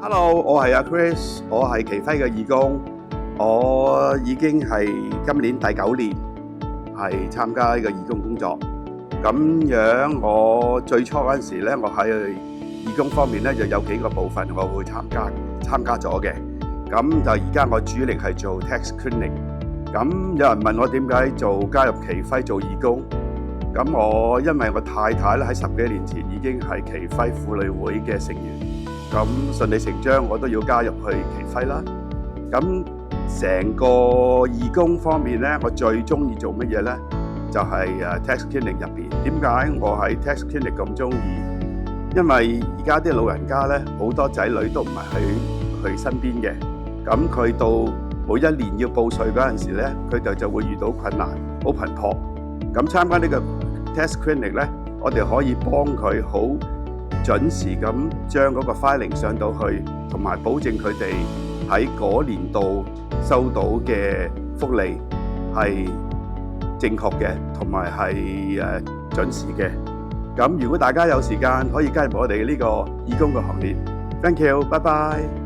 Hello，我係阿 Chris，我係奇輝嘅義工，我已經係今年第9年係參加呢個義工工作。咁樣我最初嗰陣時咧，我喺義工方面咧就有幾個部分我會參加咗嘅。咁就而家我主力係做 tax cleaning。咁有人問我點解加入奇輝做義工？咁因為我太太咧喺10幾年前已經係奇輝婦女會嘅成員。咁順理成章，我都要加入去奇輝啦。咁成個義工方面咧，我最中意做乜嘢咧？就係tax cleaning 入邊。點解我喺 tax cleaning 咁中意？因為而家啲老人家咧，好多仔女都唔係喺佢身邊嘅。咁佢到每一年要報稅嗰陣時咧，佢哋就會遇到困難，好頻撲。咁參加呢個 tax cleaning 咧，我哋可以幫佢好準時咁將嗰個 filing 上到去，同埋保證佢哋喺嗰年度收到嘅福利係正確嘅，同埋係準時嘅。咁如果大家有時間，可以加入我哋呢個義工嘅行列。Thank you，拜拜。